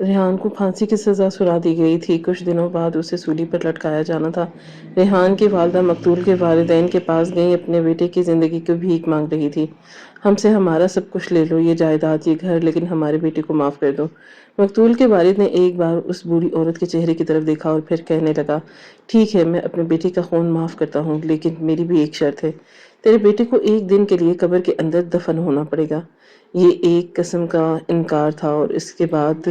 ریحان کو پھانسی کی سزا سنا دی گئی تھی۔ کچھ دنوں بعد اسے سولی پر لٹکایا جانا تھا۔ ریحان کی والدہ مقتول کے والدین کے پاس گئی، اپنے بیٹے کی زندگی کی بھیک مانگ رہی تھی۔ ہم سے ہمارا سب کچھ لے لو، یہ جائیداد، یہ گھر، لیکن ہمارے بیٹے کو معاف کر دو۔ مقتول کے والد نے ایک بار اس بوڑھی عورت کے چہرے کی طرف دیکھا اور پھر کہنے لگا، ٹھیک ہے، میں اپنے بیٹے کا خون معاف کرتا ہوں، لیکن میری بھی ایک شرط ہے۔ تیرے بیٹے کو ایک دن کے لیے قبر کے اندر دفن ہونا پڑے گا۔ یہ ایک قسم کا انکار تھا، اور اس کے بعد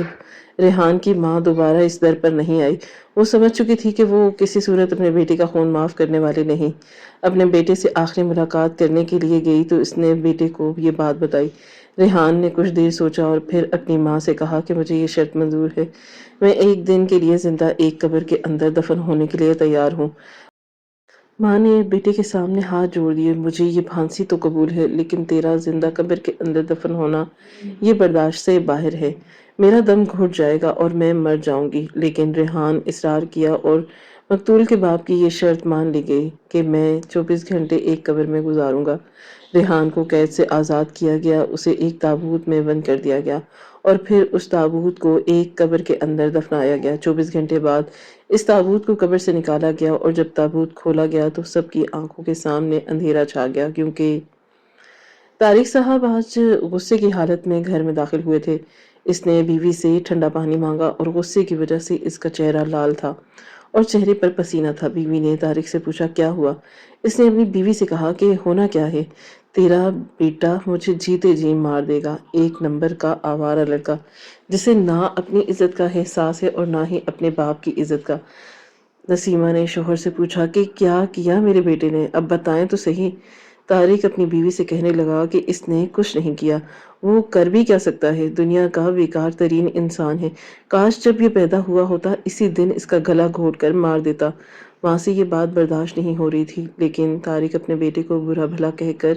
ریحان کی ماں دوبارہ اس در پر نہیں آئی۔ وہ سمجھ چکی تھی کہ وہ کسی صورت اپنے بیٹے کا خون معاف کرنے والے نہیں۔ اپنے بیٹے سے آخری ملاقات کرنے کے لیے گئی تو اس نے بیٹے کو یہ بات بتائی۔ ریحان نے کچھ دیر سوچا اور پھر اپنی ماں سے کہا کہ مجھے یہ شرط منظور ہے، میں ایک دن کے لیے زندہ ایک قبر کے اندر دفن ہونے کے لیے تیار ہوں۔ ماں نے بیٹے کے سامنے ہاتھ جوڑ دیے، مجھے یہ پھانسی تو قبول ہے، لیکن تیرا زندہ قبر کے اندر دفن ہونا یہ برداشت سے باہر ہے۔ میرا دم گھٹ جائے گا اور میں مر جاؤں گی۔ لیکن ریحان اصرار کیا اور مقتول کے باپ کی یہ شرط مان لی گئی کہ میں 24 گھنٹے ایک قبر میں گزاروں گا۔ ریحان کو قید سے آزاد کیا گیا، اسے ایک تابوت میں بند کر دیا گیا اور پھر اس تابوت کو ایک قبر کے اندر دفنایا گیا۔ 24 گھنٹے بعد اس تابوت کو قبر سے نکالا گیا اور جب تابوت کھولا گیا تو سب کی آنکھوں کے سامنے اندھیرا چھا گیا، کیونکہ طارق صاحب آج غصے کی حالت میں گھر میں داخل ہوئے تھے۔ اس نے بیوی سے ٹھنڈا پانی مانگا اور غصے کی وجہ سے اس کا چہرہ لال تھا اور چہرے پر پسینہ تھا۔ بیوی نے طارق سے پوچھا، کیا ہوا؟ اس نے اپنی بیوی سے کہا کہ ہونا کیا ہے، تیرا بیٹا مجھے جیتے جی مار دے گا، ایک نمبر کا آوارہ لڑکا جسے نہ اپنی عزت کا احساس ہے اور نہ ہی اپنے باپ کی عزت کا۔ نسیمہ نے شوہر سے پوچھا کہ کیا کیا میرے بیٹے نے، اب بتائیں تو صحیح۔ طارق اپنی بیوی سے کہنے لگا کہ اس نے کچھ نہیں کیا، وہ کر بھی کیا سکتا ہے، دنیا کا بیکار ترین انسان ہے، کاش جب یہ پیدا ہوا ہوتا اسی دن اس کا گلا گھونٹ کر مار دیتا۔ وہاں سے یہ بات برداشت نہیں ہو رہی تھی، لیکن طارق اپنے بیٹے کو برا بھلا کہہ کر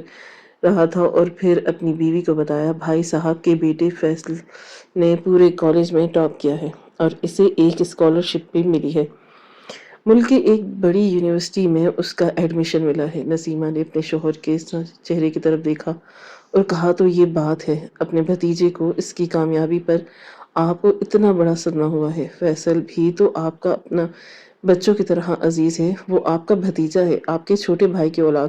رہا تھا اور پھر اپنی بیوی کو بتایا، بھائی صاحب کے بیٹے فیصل نے پورے کالج میں ٹاپ کیا ہے اور اسے ایک اسکالرشپ بھی ملی ہے، ملک کی ایک بڑی یونیورسٹی میں اس کا ایڈمیشن ملا ہے۔ نسیمہ نے اپنے شوہر کے چہرے کی طرف دیکھا اور کہا، تو یہ بات ہے، اپنے بھتیجے کو اس کی کامیابی پر آپ کو اتنا بڑا صدمہ ہوا ہے۔ فیصل بھی تو آپ کا اپنا بچوں کی طرح عزیز ہے، وہ آپ کا بھتیجا ہے، آپ کے چھوٹے بھائی کی اولاد،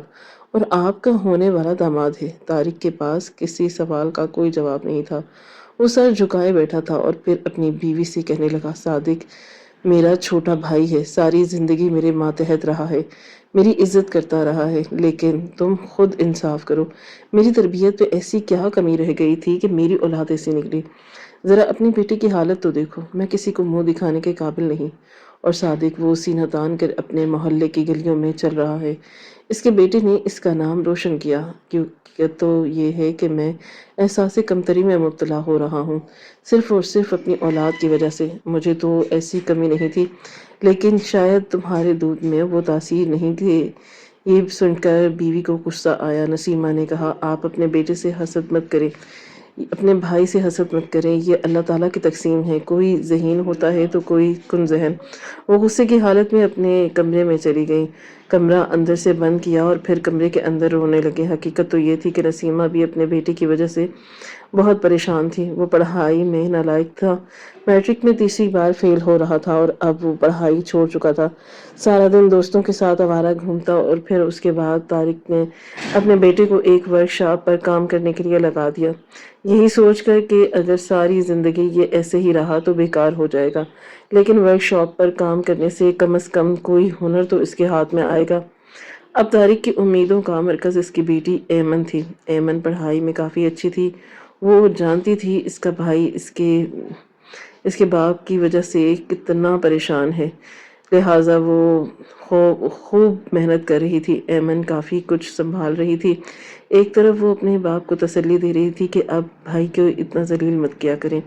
اور آپ کا ہونے والا داماد ہے۔ طارق کے پاس کسی سوال کا کوئی جواب نہیں تھا، وہ سر جھکائے بیٹھا تھا اور پھر اپنی بیوی سے کہنے لگا، صادق میرا چھوٹا بھائی ہے، ساری زندگی میرے ماتحت رہا ہے، میری عزت کرتا رہا ہے، لیکن تم خود انصاف کرو، میری تربیت پہ ایسی کیا کمی رہ گئی تھی کہ میری اولاد ایسی نکلی؟ ذرا اپنی بیٹی کی حالت تو دیکھو، میں کسی کو منہ دکھانے کے قابل نہیں۔ اور صادق وہ سینہ تان کر اپنے محلے کی گلیوں میں چل رہا ہے، اس کے بیٹے نے اس کا نام روشن کیا، کیونکہ تو یہ ہے کہ میں احساس کمتری میں مبتلا ہو رہا ہوں، صرف اور صرف اپنی اولاد کی وجہ سے۔ مجھے تو ایسی کمی نہیں تھی، لیکن شاید تمہارے دودھ میں وہ تاثیر نہیں تھی۔ یہ سن کر بیوی کو غصہ آیا۔ نسیمہ نے کہا، آپ اپنے بیٹے سے حسد مت کریں، اپنے بھائی سے حسد مت کریں، یہ اللہ تعالیٰ کی تقسیم ہے، کوئی ذہین ہوتا ہے تو کوئی کن ذہن۔ وہ غصے کی حالت میں اپنے کمرے میں چلی گئی، کمرہ اندر سے بند کیا اور پھر کمرے کے اندر رونے لگے۔ حقیقت تو یہ تھی کہ نسیمہ بھی اپنے بیٹے کی وجہ سے بہت پریشان تھی۔ وہ پڑھائی میں نالائق تھا، میٹرک میں تیسری بار فیل ہو رہا تھا اور اب وہ پڑھائی چھوڑ چکا تھا، سارا دن دوستوں کے ساتھ آوارہ گھومتا، اور پھر اس کے بعد طارق نے اپنے بیٹے کو ایک ورکشاپ پر کام کرنے کے لیے لگا دیا، یہی سوچ کر کہ اگر ساری زندگی یہ ایسے ہی رہا تو بیکار ہو جائے گا، لیکن ورکشاپ پر کام کرنے سے کم از کم کوئی ہنر تو اس کے ہاتھ میں آئے گا۔ اب طارق کی امیدوں کا مرکز اس کی بیٹی ایمن تھی۔ ایمن پڑھائی میں کافی اچھی تھی، وہ جانتی تھی اس کا بھائی اس کے باپ کی وجہ سے کتنا پریشان ہے، لہٰذا وہ خوب محنت کر رہی تھی۔ ایمن کافی کچھ سنبھال رہی تھی، ایک طرف وہ اپنے باپ کو تسلی دے رہی تھی کہ اب بھائی کو اتنا ذلیل مت کیا کریں،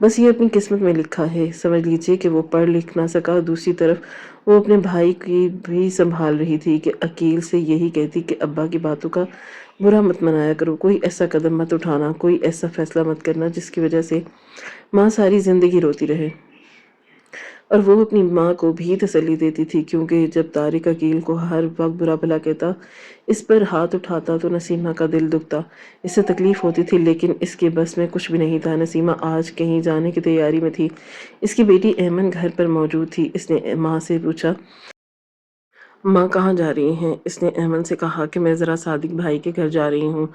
بس یہ اپنی قسمت میں لکھا ہے، سمجھ لیجئے کہ وہ پڑھ لکھ نہ سکا۔ دوسری طرف وہ اپنے بھائی کی بھی سنبھال رہی تھی کہ عقیل سے یہی کہتی کہ ابا کی باتوں کا برا مت منایا کرو، کوئی ایسا قدم مت اٹھانا، کوئی ایسا فیصلہ مت کرنا جس کی وجہ سے ماں ساری زندگی روتی رہے۔ اور وہ اپنی ماں کو بھی تسلی دیتی تھی، کیونکہ جب طارق عقیل کو ہر وقت برا بھلا کہتا، اس پر ہاتھ اٹھاتا تو نسیمہ کا دل دکھتا، اس سے تکلیف ہوتی تھی، لیکن اس کے بس میں کچھ بھی نہیں تھا۔ نسیمہ آج کہیں جانے کی تیاری میں تھی۔ اس کی بیٹی ایمن گھر پر موجود تھی۔ اس نے ماں سے پوچھا، ماں کہاں جا رہی ہیں؟ اس نے ایمن سے کہا کہ میں ذرا صادق بھائی کے گھر جا رہی ہوں۔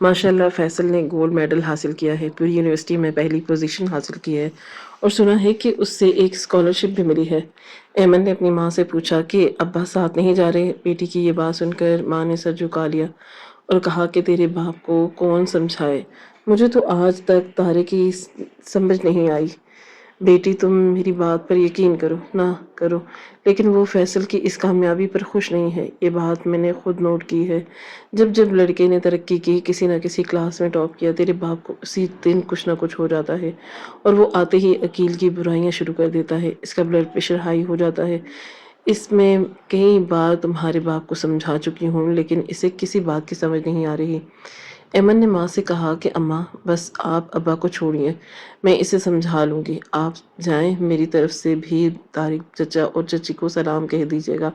ماشاءاللہ فیصل نے گولڈ میڈل حاصل کیا ہے، پوری یونیورسٹی میں پہلی پوزیشن حاصل کی ہے، اور سنا ہے کہ اس سے ایک اسکالرشپ بھی ملی ہے۔ ایمن نے اپنی ماں سے پوچھا کہ ابا ساتھ نہیں جا رہے؟ بیٹی کی یہ بات سن کر ماں نے سر جھکا لیا اور کہا کہ تیرے باپ کو کون سمجھائے، مجھے تو آج تک طارق کی سمجھ نہیں آئی۔ بیٹی تم میری بات پر یقین کرو نہ کرو، لیکن وہ فیصل کی اس کامیابی پر خوش نہیں ہے۔ یہ بات میں نے خود نوٹ کی ہے۔ جب جب لڑکے نے ترقی کی، کسی نہ کسی کلاس میں ٹاپ کیا، تیرے باپ کو اسی دن کچھ نہ کچھ ہو جاتا ہے، اور وہ آتے ہی عقیل کی برائیاں شروع کر دیتا ہے۔ اس کا بلڈ پریشر ہائی ہو جاتا ہے۔ اس میں کئی بار تمہارے باپ کو سمجھا چکی ہوں، لیکن اسے کسی بات کی سمجھ نہیں آ رہی۔ ایمن نے ماں سے کہا کہ اماں بس آپ ابا کو چھوڑیے، میں اسے سمجھا لوں گی، آپ جائیں، میری طرف سے بھی طارق چچا اور چچی کو سلام کہہ دیجیے گا۔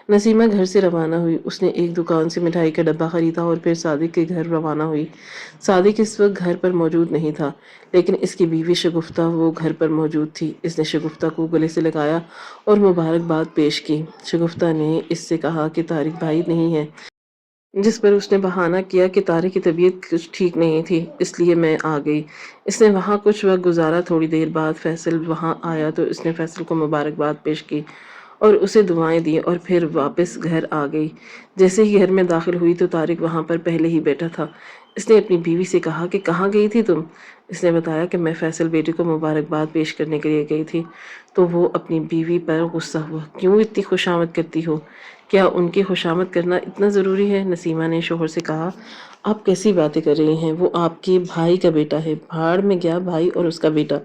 نسیمہ گھر سے روانہ ہوئی۔ اس نے ایک دکان سے مٹھائی کا ڈبہ خریدا اور پھر صادق کے گھر روانہ ہوئی۔ صادق اس وقت گھر پر موجود نہیں تھا، لیکن اس کی بیوی شگفتہ وہ گھر پر موجود تھی۔ اس نے شگفتہ کو گلے سے لگایا اور مبارکباد پیش کی۔ شگفتہ نے اس سے کہا کہ طارق بھائی نہیں ہے، جس پر اس نے بہانہ کیا کہ طارق کی طبیعت کچھ ٹھیک نہیں تھی، اس لیے میں آ گئی۔ اس نے وہاں کچھ وقت گزارا۔ تھوڑی دیر بعد فیصل وہاں آیا تو اس نے فیصل کو مبارکباد پیش کی اور اسے دعائیں دی اور پھر واپس گھر آ گئی۔ جیسے ہی گھر میں داخل ہوئی تو طارق وہاں پر پہلے ہی بیٹھا تھا۔ اس نے اپنی بیوی سے کہا کہ کہاں گئی تھی تم؟ اس نے بتایا کہ میں فیصل بیٹے کو مبارکباد پیش کرنے کے لیے گئی تھی۔ تو وہ اپنی بیوی پر غصہ ہوا، کیوں اتنی خوشامد کرتی ہو؟ کیا ان کی خوشامد کرنا اتنا ضروری ہے؟ نسیمہ نے شوہر سے کہا، آپ کیسی باتیں کر رہی ہیں؟ وہ آپ کے بھائی کا بیٹا ہے۔ بھاڑ میں گیا بھائی اور اس کا بیٹا۔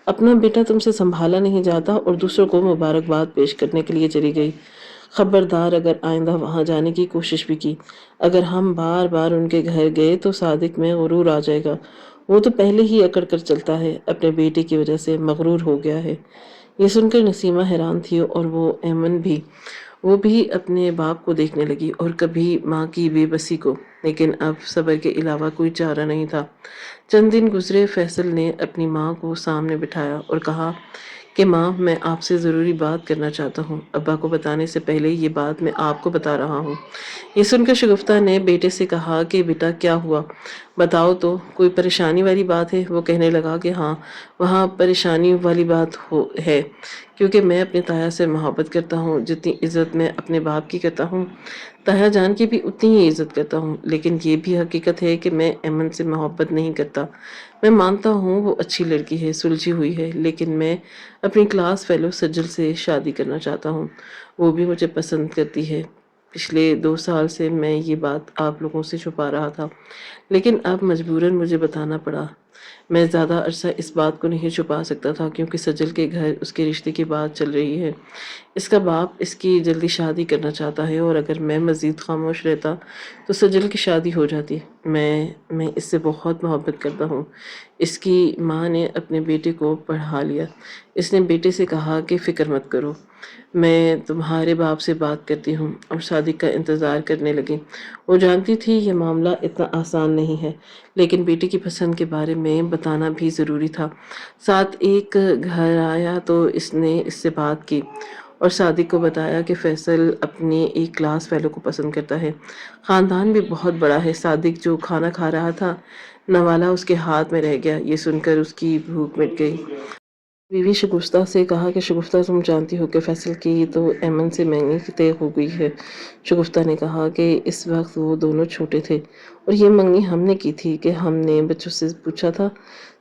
اپنا بیٹا تم سے سنبھالا نہیں جاتا اور دوسروں کو مبارکباد پیش کرنے کے لیے چلی گئی۔ خبردار اگر آئندہ وہاں جانے کی کوشش بھی کی، اگر ہم بار بار ان کے گھر گئے تو صادق میں غرور آ جائے گا۔ وہ تو پہلے ہی اکڑ کر چلتا ہے، اپنے بیٹے کی وجہ سے مغرور ہو گیا ہے۔ یہ سن کر نسیمہ حیران تھی اور وہ ایمن بھی۔ وہ بھی اپنے باپ کو دیکھنے لگی اور کبھی ماں کی بے بسی کو، لیکن اب صبر کے علاوہ کوئی چارہ نہیں تھا۔ چند دن گزرے۔ فیصل نے اپنی ماں کو سامنے بٹھایا اور کہا کہ ماں میں آپ سے ضروری بات کرنا چاہتا ہوں، ابا کو بتانے سے پہلے یہ بات میں آپ کو بتا رہا ہوں۔ یہ سن کر شگفتہ نے بیٹے سے کہا کہ بیٹا کیا ہوا، بتاؤ تو، کوئی پریشانی والی بات ہے؟ وہ کہنے لگا کہ ہاں، وہاں پریشانی والی بات ہے، کیونکہ میں اپنے تایا سے محبت کرتا ہوں جتنی عزت میں اپنے باپ کی کرتا ہوں، تایا جان کی بھی اتنی ہی عزت کرتا ہوں، لیکن یہ بھی حقیقت ہے کہ میں ایمن سے محبت نہیں کرتا۔ میں مانتا ہوں وہ اچھی لڑکی ہے، سلجھی ہوئی ہے، لیکن میں اپنی کلاس فیلو سجل سے شادی کرنا چاہتا ہوں، وہ بھی مجھے پسند کرتی ہے۔ پچھلے 2 سال سے میں یہ بات آپ لوگوں سے چھپا رہا تھا، لیکن اب مجبوراً مجھے بتانا پڑا۔ میں زیادہ عرصہ اس بات کو نہیں چھپا سکتا تھا، کیونکہ سجل کے گھر اس کے رشتے کی بات چل رہی ہے۔ اس کا باپ اس کی جلدی شادی کرنا چاہتا ہے، اور اگر میں مزید خاموش رہتا تو سجل کی شادی ہو جاتی۔ میں اس سے بہت محبت کرتا ہوں۔ اس کی ماں نے اپنے بیٹے کو پڑھا لیا۔ اس نے بیٹے سے کہا کہ فکر مت کرو، میں تمہارے باپ سے بات کرتی ہوں، اور صادق کا انتظار کرنے لگی۔ وہ جانتی تھی یہ معاملہ اتنا آسان نہیں ہے، لیکن بیٹی کی پسند کے بارے میں بتانا بھی ضروری تھا۔ ساتھ ایک گھر آیا تو اس نے اس سے بات کی اور صادق کو بتایا کہ فیصل اپنی ایک کلاس فیلو کو پسند کرتا ہے۔ خاندان بھی بہت بڑا ہے۔ صادق جو کھانا کھا رہا تھا، نوالا اس کے ہاتھ میں رہ گیا۔ یہ سن کر اس کی بھوک مٹ گئی۔ بیوی شگفتہ سے کہا کہ شگفتہ تم جانتی ہو کہ فیصل کی تو ایمن سے منگنی طے ہو گئی ہے۔ شگفتہ نے کہا کہ اس وقت وہ دونوں چھوٹے تھے اور یہ منگنی ہم نے کی تھی کہ ہم نے بچوں سے پوچھا تھا۔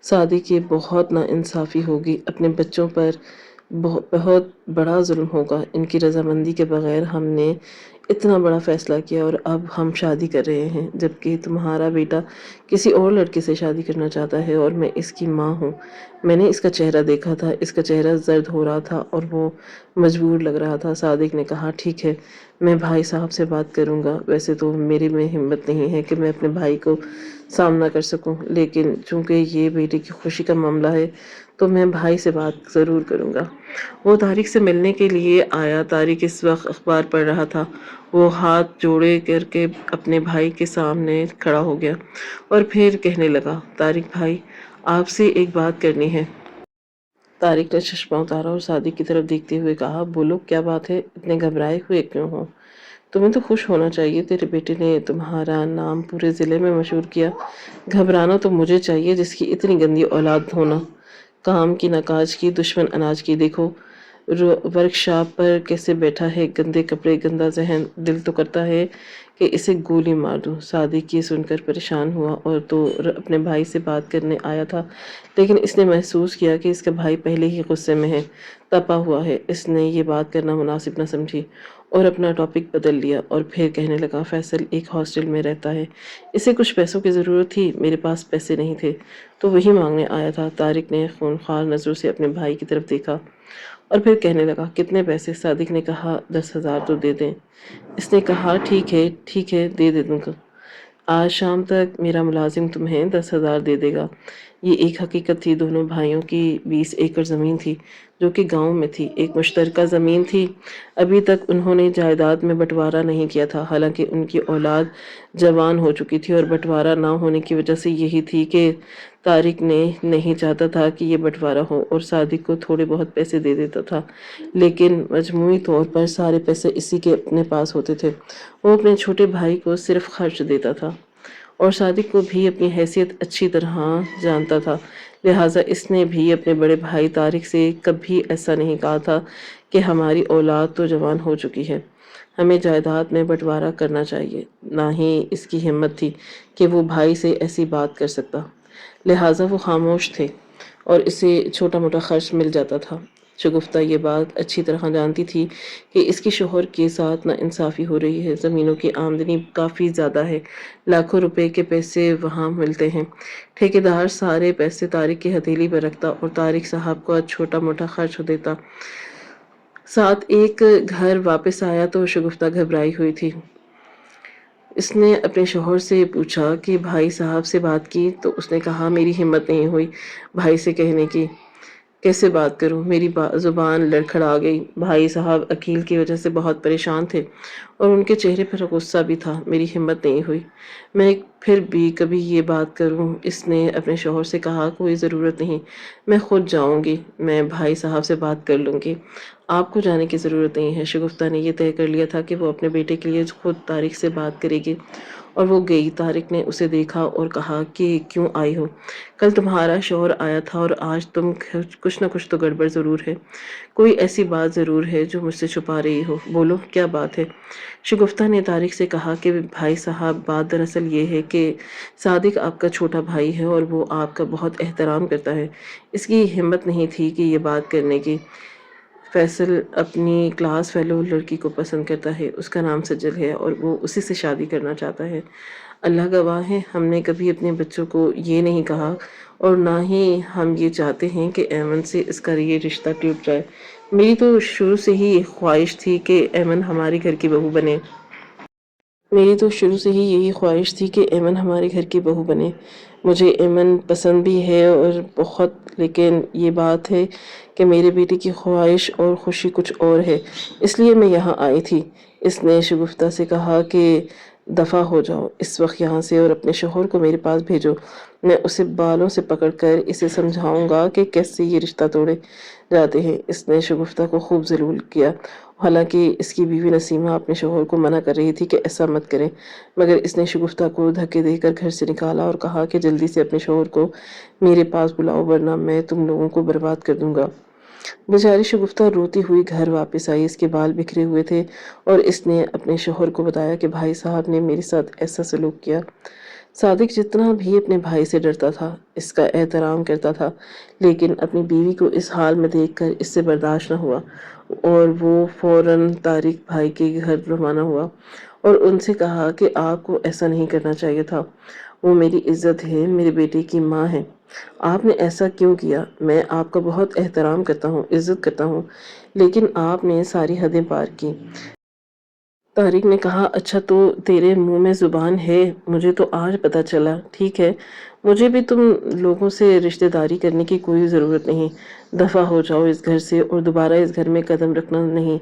صادق یہ بہت ناانصافی ہوگی، اپنے بچوں پر بہت بڑا ظلم ہوگا۔ ان کی رضامندی کے بغیر ہم نے اتنا بڑا فیصلہ کیا اور اب ہم شادی کر رہے ہیں، جبکہ تمہارا بیٹا کسی اور لڑکے سے شادی کرنا چاہتا ہے اور میں اس کی ماں ہوں۔ میں نے اس کا چہرہ دیکھا تھا، اس کا چہرہ زرد ہو رہا تھا اور وہ مجبور لگ رہا تھا۔ صادق نے کہا ٹھیک ہے، میں بھائی صاحب سے بات کروں گا، ویسے تو میرے میں ہمت نہیں ہے کہ میں اپنے بھائی کو سامنا کر سکوں، لیکن چونکہ یہ بیٹے کی خوشی کا معاملہ ہے تو میں بھائی سے بات ضرور کروں گا۔ وہ طارق سے ملنے کے لیے آیا۔ طارق اس وقت اخبار پڑھ رہا تھا۔ وہ ہاتھ جوڑے کر کے اپنے بھائی کے سامنے کھڑا ہو گیا اور پھر کہنے لگا، طارق بھائی، آپ سے ایک بات کرنی ہے۔ طارق نے چشمہ اتارا اور صادق کی طرف دیکھتے ہوئے کہا، بولو کیا بات ہے، اتنے گھبرائے ہوئے کیوں ہو؟ تمہیں تو خوش ہونا چاہیے، تیرے بیٹے نے تمہارا نام پورے ضلع میں مشہور کیا۔ گھبرانا تو مجھے چاہیے جس کی اتنی گندی اولاد ہونا، کام کی نہ کاج کی، دشمن اناج کی۔ دیکھو ورک شاپ پر کیسے بیٹھا ہے، گندے کپڑے، گندا ذہن، دل تو کرتا ہے کہ اسے گولی مار دوں۔ صادق یہ سن کر پریشان ہوا اور تو اپنے بھائی سے بات کرنے آیا تھا، لیکن اس نے محسوس کیا کہ اس کا بھائی پہلے ہی غصے میں ہے، تپا ہوا ہے۔ اس نے یہ بات کرنا مناسب نہ سمجھی اور اپنا ٹاپک بدل لیا اور پھر کہنے لگا، فیصل ایک ہاسٹل میں رہتا ہے، اسے کچھ پیسوں کی ضرورت تھی، میرے پاس پیسے نہیں تھے تو وہی مانگنے آیا تھا۔ طارق نے خونخوار نظروں سے اپنے بھائی کی طرف دیکھا اور پھر کہنے لگا، کتنے پیسے؟ صادق نے کہا، 10,000 تو دے دیں۔ اس نے کہا، ٹھیک ہے دے دوں گا، آج شام تک میرا ملازم تمہیں 10,000 دے دے گا۔ یہ ایک حقیقت تھی، دونوں بھائیوں کی 20 ایکڑ زمین تھی جو کہ گاؤں میں تھی، ایک مشترکہ زمین تھی۔ ابھی تک انہوں نے جائیداد میں بٹوارہ نہیں کیا تھا، حالانکہ ان کی اولاد جوان ہو چکی تھی، اور بٹوارہ نہ ہونے کی وجہ سے یہی تھی کہ طارق نے نہیں چاہتا تھا کہ یہ بٹوارہ ہو اور صادق کو تھوڑے بہت پیسے دے دیتا تھا، لیکن مجموعی طور پر سارے پیسے اسی کے اپنے پاس ہوتے تھے۔ وہ اپنے چھوٹے بھائی کو صرف خرچ دیتا تھا اور صادق کو بھی اپنی حیثیت اچھی طرح جانتا تھا، لہٰذا اس نے بھی اپنے بڑے بھائی طارق سے کبھی ایسا نہیں کہا تھا کہ ہماری اولاد تو جوان ہو چکی ہے، ہمیں جائیداد میں بٹوارہ کرنا چاہیے۔ نہ ہی اس کی ہمت تھی کہ وہ بھائی سے ایسی بات کر سکتا، لہٰذا وہ خاموش تھے اور اسے چھوٹا موٹا خرچ مل جاتا تھا۔ شگفتہ یہ بات اچھی طرح جانتی تھی کہ اس کے شوہر کے ساتھ ناانصافی ہو رہی ہے، زمینوں کی آمدنی کافی زیادہ ہے، لاکھوں روپے کے پیسے وہاں ملتے ہیں، ٹھیکیدار سارے پیسے طارق کی ہتھیلی پر رکھتا اور طارق صاحب کو چھوٹا موٹا خرچ دیتا۔ ساتھ ایک گھر واپس آیا تو شگفتہ گھبرائی ہوئی تھی۔ اس نے اپنے شوہر سے پوچھا کہ بھائی صاحب سے بات کی تو اس نے کہا، میری ہمت نہیں ہوئی بھائی سے کہنے کی، کیسے بات کروں، میری زبان لڑکھڑا گئی۔ بھائی صاحب عقیل کی وجہ سے بہت پریشان تھے اور ان کے چہرے پر غصہ بھی تھا، میری ہمت نہیں ہوئی میں پھر بھی کبھی یہ بات کروں۔ اس نے اپنے شوہر سے کہا، کوئی ضرورت نہیں، میں خود جاؤں گی، میں بھائی صاحب سے بات کر لوں گی، آپ کو جانے کی ضرورت نہیں ہے۔ شگفتہ نے یہ طے کر لیا تھا کہ وہ اپنے بیٹے کے لیے خود طارق سے بات کرے گی اور وہ گئی۔ طارق نے اسے دیکھا اور کہا کہ کیوں آئی ہو؟ کل تمہارا شوہر آیا تھا اور آج تم کچھ نہ کچھ تو گڑبڑ ضرور ہے، کوئی ایسی بات ضرور ہے جو مجھ سے چھپا رہی ہو، بولو کیا بات ہے؟ شگفتہ نے طارق سے کہا کہ بھائی صاحب، بات دراصل یہ ہے کہ صادق آپ کا چھوٹا بھائی ہے اور وہ آپ کا بہت احترام کرتا ہے، اس کی ہمت نہیں تھی کہ یہ بات کرنے کی۔ فیصل اپنی کلاس فیلو لڑکی کو پسند کرتا ہے، اس کا نام سجل ہے اور وہ اسی سے شادی کرنا چاہتا ہے۔ اللہ گواہ ہے، ہم نے کبھی اپنے بچوں کو یہ نہیں کہا اور نہ ہی ہم یہ چاہتے ہیں کہ ایمن سے اس کا یہ رشتہ ٹوٹ جائے۔ میری تو شروع سے ہی خواہش تھی کہ ایمن ہمارے گھر کی بہو بنے۔ میری تو شروع سے ہی یہی خواہش تھی کہ ایمن ہمارے گھر کی بہو بنے۔ مجھے ایمن پسند بھی ہے اور بہت، لیکن یہ بات ہے کہ میرے بیٹے کی خواہش اور خوشی کچھ اور ہے، اس لیے میں یہاں آئی تھی۔ اس نے شگفتہ سے کہا کہ دفع ہو جاؤ اس وقت یہاں سے اور اپنے شوہر کو میرے پاس بھیجو، میں اسے بالوں سے پکڑ کر اسے سمجھاؤں گا کہ کیسے یہ رشتہ توڑے جاتے ہیں۔ اس نے شگفتہ کو خوب ذلیل کیا، حالانکہ اس کی بیوی نسیمہ اپنے شوہر کو منع کر رہی تھی کہ ایسا مت کریں، مگر اس نے شگفتہ کو دھکے دے کر گھر سے نکالا اور کہا کہ جلدی سے اپنے شوہر کو میرے پاس بلاؤ ورنہ میں تم لوگوں کو برباد کر دوں گا۔ بیچاری شگفتہ روتی ہوئی گھر واپس آئی، اس کے بال بکھرے ہوئے تھے اور اس نے اپنے شوہر کو بتایا کہ بھائی صاحب نے میرے ساتھ ایسا سلوک کیا۔ صادق جتنا بھی اپنے بھائی سے ڈرتا تھا، اس کا احترام کرتا تھا، لیکن اپنی بیوی کو اس حال میں دیکھ کر اس سے برداشت نہ ہوا اور وہ فوراً طارق بھائی کے گھر روانہ ہوا اور ان سے کہا کہ آپ کو ایسا نہیں کرنا چاہیے تھا، وہ میری عزت ہے، میرے بیٹے کی ماں ہے، آپ نے ایسا کیوں کیا؟ میں آپ کا بہت احترام کرتا ہوں، عزت کرتا ہوں، لیکن آپ نے ساری حدیں پار کی۔ طارق نے کہا، اچھا تو تیرے منہ میں زبان ہے، مجھے تو آج پتہ چلا۔ ٹھیک ہے، مجھے بھی تم لوگوں سے رشتہ داری کرنے کی کوئی ضرورت نہیں، دفع ہو جاؤ اس گھر سے اور دوبارہ اس گھر میں قدم رکھنا نہیں۔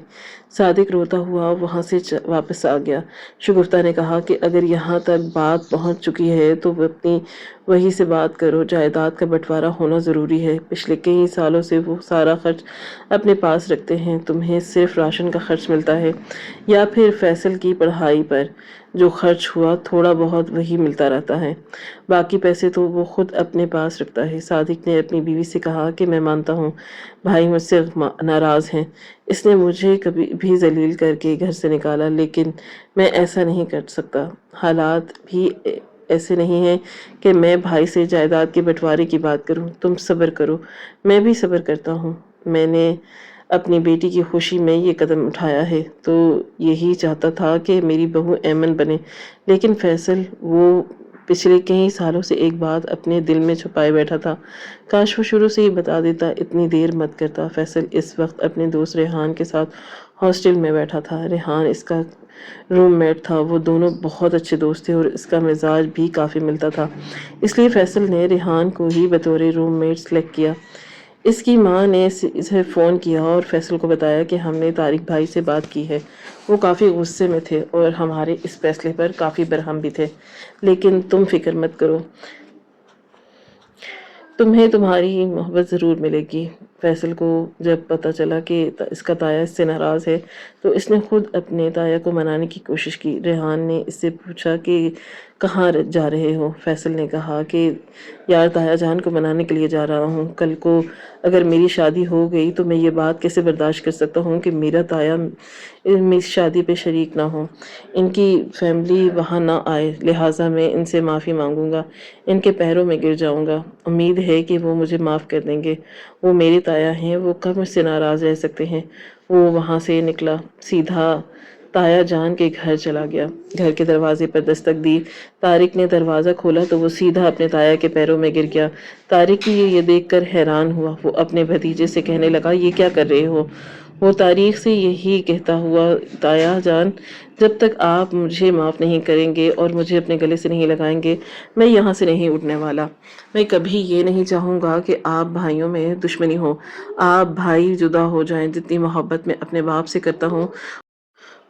صادق روتا ہوا وہاں سے واپس آ گیا۔ شگفتہ نے کہا کہ اگر یہاں تک بات پہنچ چکی ہے تو اپنی وہی سے بات کرو، جائیداد کا بٹوارا ہونا ضروری ہے۔ پچھلے کئی سالوں سے وہ سارا خرچ اپنے پاس رکھتے ہیں، تمہیں صرف راشن کا خرچ ملتا ہے یا پھر فیصل کی پڑھائی پر جو خرچ ہوا تھوڑا بہت وہی ملتا رہتا ہے، باقی پیسے تو وہ خود اپنے پاس رکھتا ہے۔ صادق نے اپنی بیوی سے کہا کہ میں مانتا ہوں بھائی مجھ سے ناراض ہیں، اس نے مجھے کبھی بھی ذلیل کر کے گھر سے نکالا، لیکن میں ایسا نہیں کر سکتا۔ حالات بھی ایسے نہیں ہیں کہ میں بھائی سے جائیداد کے بٹوارے کی بات کروں۔ تم صبر کرو، میں بھی صبر کرتا ہوں۔ میں نے اپنی بیٹی کی خوشی میں یہ قدم اٹھایا ہے تو یہی چاہتا تھا کہ میری بہو ایمن بنے، لیکن فیصل وہ پچھلے کئی سالوں سے ایک بات اپنے دل میں چھپائے بیٹھا تھا، کاش وہ شروع سے ہی بتا دیتا۔ اتنی دیر مت کرتا۔ فیصل اس وقت اپنے دوست ریحان کے ساتھ ہاسٹل میں بیٹھا تھا۔ ریحان اس کا روم میٹ تھا، وہ دونوں بہت اچھے دوست تھے اور اس کا مزاج بھی کافی ملتا تھا، اس لیے فیصل نے ریحان کو ہی بطور روم میٹ سلیکٹ کیا۔ اس کی ماں نے اسے فون کیا اور فیصل کو بتایا کہ ہم نے طارق بھائی سے بات کی ہے، وہ کافی غصے میں تھے اور ہمارے اس فیصلے پر کافی برہم بھی تھے، لیکن تم فکر مت کرو، تمہیں تمہاری محبت ضرور ملے گی۔ فیصل کو جب پتہ چلا کہ اس کا تایا اس سے ناراض ہے تو اس نے خود اپنے تایا کو منانے کی کوشش کی۔ ریحان نے اس سے پوچھا کہ کہاں جا رہے ہو؟ فیصل نے کہا کہ یار تایا جان کو منانے کے لیے جا رہا ہوں، کل کو اگر میری شادی ہو گئی تو میں یہ بات کیسے برداشت کر سکتا ہوں کہ میرا تایا میری شادی پہ شریک نہ ہو، ان کی فیملی وہاں نہ آئے، لہٰذا میں ان سے معافی مانگوں گا، ان کے پیروں میں گر جاؤں گا، امید ہے کہ وہ مجھے معاف کر دیں گے، وہ میرے تایا ہیں، وہ کب مجھ سے ناراض رہ سکتے ہیں۔ وہ وہاں سے نکلا، سیدھا تایا جان کے گھر چلا گیا۔ گھر کے دروازے پر دستک دی، طارق نے دروازہ کھولا تو وہ سیدھا اپنے تایا کے پیروں میں گر گیا۔ طارق یہ دیکھ کر حیران ہوا، وہ اپنے بھتیجے سے کہنے لگا یہ کیا کر رہے ہو؟ وہ طارق سے یہی کہتا ہوا، تایا جان جب تک آپ مجھے معاف نہیں کریں گے اور مجھے اپنے گلے سے نہیں لگائیں گے میں یہاں سے نہیں اٹھنے والا۔ میں کبھی یہ نہیں چاہوں گا کہ آپ بھائیوں میں دشمنی ہو، آپ بھائی جدا ہو جائیں، جتنی محبت میں اپنے باپ سے کرتا ہوں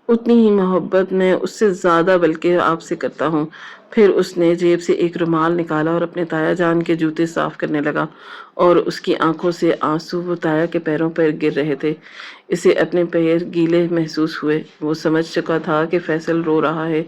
اتنی ہی محبت میں اس سے زیادہ بلکہ آپ سے کرتا ہوں۔ پھر اس نے جیب سے ایک رومال نکالا اور اپنے تایا جان کے جوتے صاف کرنے لگا اور اس کی آنکھوں سے آنسو وہ تایا کے پیروں پر گر رہے تھے۔ اسے اپنے پیر گیلے محسوس ہوئے، وہ سمجھ چکا تھا کہ فیصل رو رہا ہے۔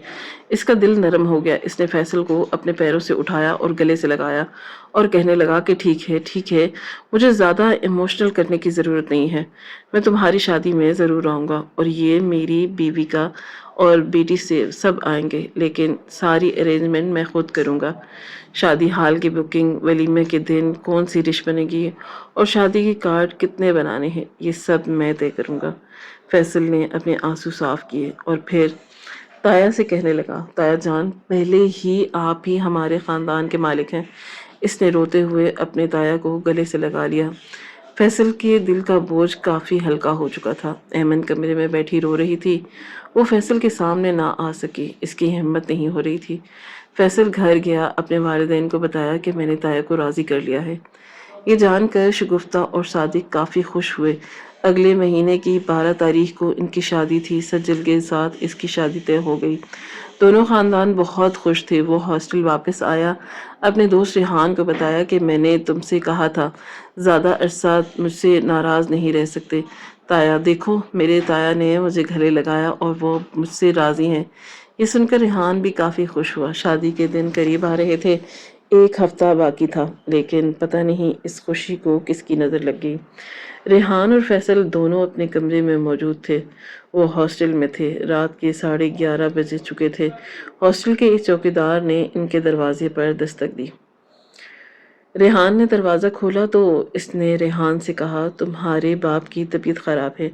اس کا دل نرم ہو گیا، اس نے فیصل کو اپنے پیروں سے اٹھایا اور گلے سے لگایا اور کہنے لگا کہ ٹھیک ہے، مجھے زیادہ ایموشنل کرنے کی ضرورت نہیں ہے، میں تمہاری شادی میں ضرور آؤں گا اور یہ میری بیوی کا اور بیٹی سے سب آئیں گے، لیکن ساری ارینجمنٹ میں خود کروں گا، شادی ہال کی بکنگ، ولیمے کے دن کون سی ڈش بنے گی اور شادی کے کارڈ کتنے بنانے ہیں، یہ سب میں طے کروں گا۔ فیصل نے اپنے آنسو صاف کیے اور پھر تایا سے کہنے لگا، تایا جان پہلے ہی آپ ہی ہمارے خاندان کے مالک ہیں۔ اس نے روتے ہوئے اپنے تایا کو گلے سے لگا لیا۔ فیصل کے دل کا بوجھ کافی ہلکا ہو چکا تھا۔ ایمن کمرے میں بیٹھی رو رہی تھی، وہ فیصل کے سامنے نہ آ سکی، اس کی ہمت نہیں ہو رہی تھی۔ فیصل گھر گیا، اپنے والدین کو بتایا کہ میں نے تایا کو راضی کر لیا ہے۔ یہ جان کر شگفتہ اور صادق کافی خوش ہوئے۔ اگلے مہینے کی 12 تاریخ کو ان کی شادی تھی، سجل کے ساتھ اس کی شادی طے ہو گئی۔ دونوں خاندان بہت خوش تھے۔ وہ ہاسٹل واپس آیا، اپنے دوست ریحان کو بتایا کہ میں نے تم سے کہا تھا زیادہ عرصہ مجھ سے ناراض نہیں رہ سکتے، تایا دیکھو میرے تایا نے مجھے گلے لگایا اور وہ مجھ سے راضی ہیں۔ یہ سن کر ریحان بھی کافی خوش ہوا۔ شادی کے دن قریب آ رہے تھے، ایک ہفتہ باقی تھا، لیکن پتہ نہیں اس خوشی کو کس کی نظر لگ گئی۔ ریحان اور فیصل دونوں اپنے کمرے میں موجود تھے، وہ ہاسٹل میں تھے۔ رات کے 11:30 بج چکے تھے۔ ہاسٹل کے ایک چوکیدار نے ان کے دروازے پر دستک دی۔ ریحان نے دروازہ کھولا تو اس نے ریحان سے کہا، تمہارے باپ کی طبیعت خراب ہے،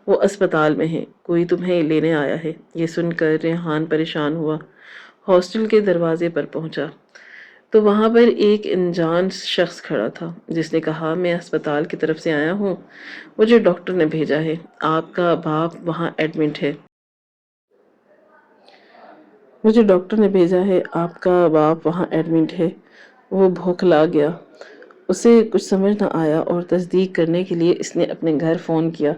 وہ اسپتال میں ہے، کوئی تمہیں لینے آیا ہے۔ یہ سن کر ریحان پریشان ہوا، ہاسٹل کے دروازے پر پہنچا تو وہاں پر ایک انجان شخص کھڑا تھا، جس نے کہا، میں اسپتال کی طرف سے آیا ہوں، مجھے ڈاکٹر نے بھیجا ہے، آپ کا باپ وہاں ایڈمٹ ہے۔ مجھے ڈاکٹر نے بھیجا ہے، آپ کا باپ وہاں ایڈمٹ ہے۔ وہ بھوکلا گیا۔ اسے کچھ سمجھ نہ آیا اور تصدیق کرنے کے لیے اس نے اپنے گھر فون کیا۔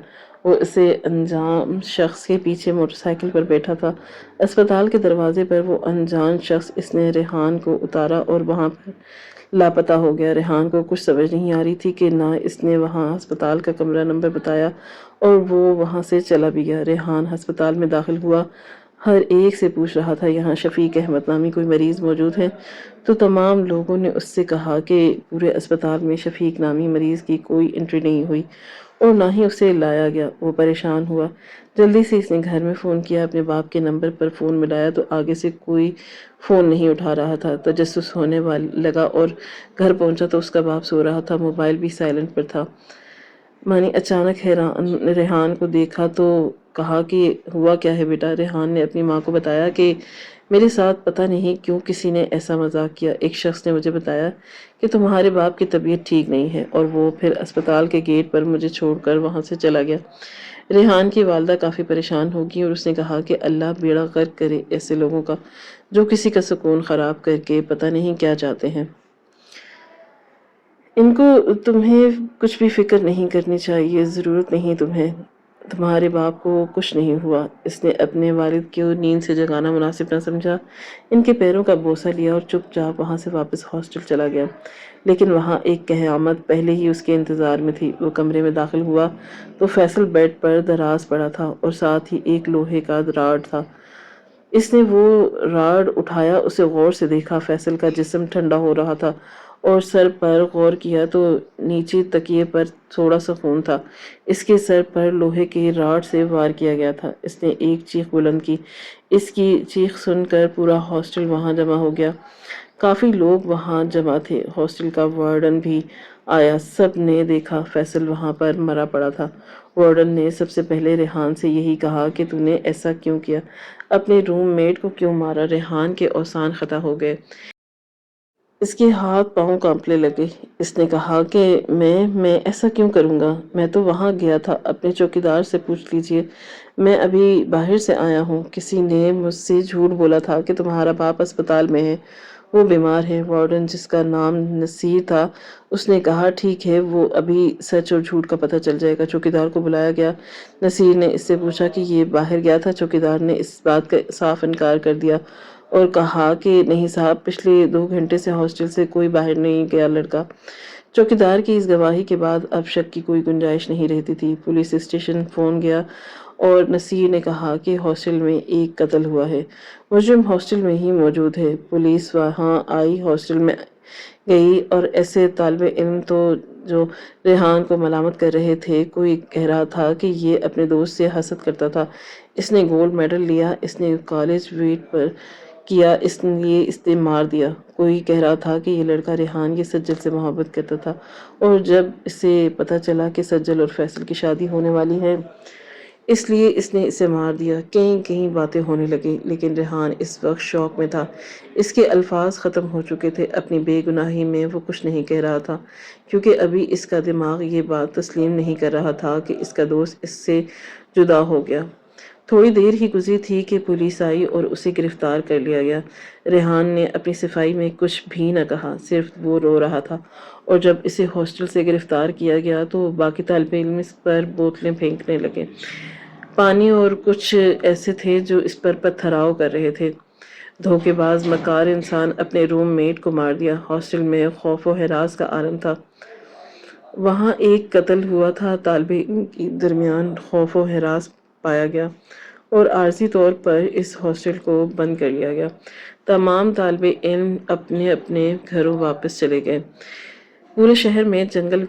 وہ اسے انجان شخص کے پیچھے موٹر سائیکل پر بیٹھا تھا۔ اسپتال کے دروازے پر وہ انجان شخص اس نے ریحان کو اتارا اور وہاں پر لاپتہ ہو گیا۔ ریحان کو کچھ سمجھ نہیں آ رہی تھی کہ نہ اس نے وہاں ہسپتال کا کمرہ نمبر بتایا اور وہ وہاں سے چلا بھی گیا۔ ریحان ہسپتال میں داخل ہوا، ہر ایک سے پوچھ رہا تھا یہاں شفیق احمد نامی کوئی مریض موجود ہے؟ تو تمام لوگوں نے اس سے کہا کہ پورے اسپتال میں شفیق نامی مریض کی کوئی انٹری نہیں ہوئی اور نہ ہی اسے لایا گیا۔ وہ پریشان ہوا، جلدی سے اس نے گھر میں فون کیا، اپنے باپ کے نمبر پر فون ملایا تو آگے سے کوئی فون نہیں اٹھا رہا تھا۔ تجسس ہونے لگا اور گھر پہنچا تو اس کا باپ سو رہا تھا، موبائل بھی سائلنٹ پر تھا۔ مانی اچانک ریحان کو دیکھا تو کہا کہ ہوا کیا ہے بیٹا؟ ریحان نے اپنی ماں کو بتایا کہ میرے ساتھ پتہ نہیں کیوں کسی نے ایسا مذاق کیا، ایک شخص نے مجھے بتایا کہ تمہارے باپ کی طبیعت ٹھیک نہیں ہے اور وہ پھر اسپتال کے گیٹ پر مجھے چھوڑ کر وہاں سے چلا گیا۔ ریحان کی والدہ کافی پریشان ہوگی اور اس نے کہا کہ اللہ بیڑا غرق کرے ایسے لوگوں کا جو کسی کا سکون خراب کر کے پتہ نہیں کیا چاہتے ہیں۔ ان کو تمہیں کچھ بھی فکر نہیں کرنی چاہیے، ضرورت نہیں تمہیں، تمہارے باپ کو کچھ نہیں ہوا۔ اس نے اپنے والد کو نیند سے جگانا مناسب نہ سمجھا، ان کے پیروں کا بوسہ لیا اور چپ چاپ وہاں سے واپس ہاسٹل چلا گیا۔ لیکن وہاں ایک قیامت پہلے ہی اس کے انتظار میں تھی۔ وہ کمرے میں داخل ہوا تو فیصل بیڈ پر دراز پڑا تھا اور ساتھ ہی ایک لوہے کا راڈ تھا۔ اس نے وہ راڈ اٹھایا، اسے غور سے دیکھا، فیصل کا جسم ٹھنڈا ہو رہا تھا اور سر پر غور کیا تو نیچے تکیے پر تھوڑا سا خون تھا۔ اس کے سر پر لوہے کے راڈ سے وار کیا گیا تھا۔ اس نے ایک چیخ بلند کی۔ اس کی چیخ سن کر پورا ہاسٹل وہاں جمع ہو گیا۔ کافی لوگ وہاں جمع تھے، ہاسٹل کا وارڈن بھی آیا۔ سب نے دیکھا فیصل وہاں پر مرا پڑا تھا۔ وارڈن نے سب سے پہلے ریحان سے یہی کہا کہ تو نے ایسا کیوں کیا، اپنے روم میٹ کو کیوں مارا؟ ریحان کے اوزان خطا ہو گئے، اس کے ہاتھ پاؤں کانپنے لگے۔ اس نے کہا کہ میں ایسا کیوں کروں گا؟ میں تو وہاں گیا تھا، اپنے چوکیدار سے پوچھ لیجئے، میں ابھی باہر سے آیا ہوں۔ کسی نے مجھ سے جھوٹ بولا تھا کہ تمہارا باپ اسپتال میں ہے، وہ بیمار ہے۔ وارڈن جس کا نام نصیر تھا اس نے کہا ٹھیک ہے، وہ ابھی سچ اور جھوٹ کا پتہ چل جائے گا۔ چوکیدار کو بلایا گیا۔ نصیر نے اس سے پوچھا کہ یہ باہر گیا تھا؟ چوکیدار نے اس بات کا صاف انکار کر دیا اور کہا کہ نہیں صاحب، پچھلے 2 گھنٹے سے ہاسٹل سے کوئی باہر نہیں گیا لڑکا۔ چوکیدار کی اس گواہی کے بعد اب شک کی کوئی گنجائش نہیں رہتی تھی۔ پولیس اسٹیشن فون گیا اور نصیر نے کہا کہ ہاسٹل میں ایک قتل ہوا ہے، مجرم ہاسٹل میں ہی موجود ہے۔ پولیس وہاں آئی، ہاسٹل میں گئی اور ایسے طالب علم تو جو ریحان کو ملامت کر رہے تھے، کوئی کہہ رہا تھا کہ یہ اپنے دوست سے حسد کرتا تھا، اس نے گولڈ میڈل لیا، اس نے کالج ویٹ پر کیا، اس لیے اس نے مار دیا۔ کوئی کہہ رہا تھا کہ یہ لڑکا ریحان یہ سجل سے محبت کرتا تھا اور جب اسے پتہ چلا کہ سجل اور فیصل کی شادی ہونے والی ہے اس لیے اس نے اسے مار دیا۔ کئی باتیں ہونے لگیں، لیکن ریحان اس وقت شوق میں تھا، اس کے الفاظ ختم ہو چکے تھے۔ اپنی بے گناہی میں وہ کچھ نہیں کہہ رہا تھا کیونکہ ابھی اس کا دماغ یہ بات تسلیم نہیں کر رہا تھا کہ اس کا دوست اس سے جدا ہو گیا۔ تھوڑی دیر ہی گزری تھی کہ پولیس آئی اور اسے گرفتار کر لیا گیا۔ ریحان نے اپنی صفائی میں کچھ بھی نہ کہا، صرف وہ رو رہا تھا اور جب اسے ہاسٹل سے گرفتار کیا گیا تو باقی طالب علم اس پر بوتلیں پھینکنے لگے، پانی، اور کچھ ایسے تھے جو اس پر پتھراؤ کر رہے تھے۔ دھوکے باز مکار انسان، اپنے روم میٹ کو مار دیا۔ ہاسٹل میں خوف و ہراس کا عالم تھا۔ وہاں ایک قتل ہوا تھا، طالب علم کے درمیان خوف و ہراس پایا گیا اور عارضی طور پر اس ہاسٹل کو بند کر لیا گیا۔ تمام طالب علم اپنے اپنے گھروں واپس چلے گئے۔ پورے شہر میں جنگل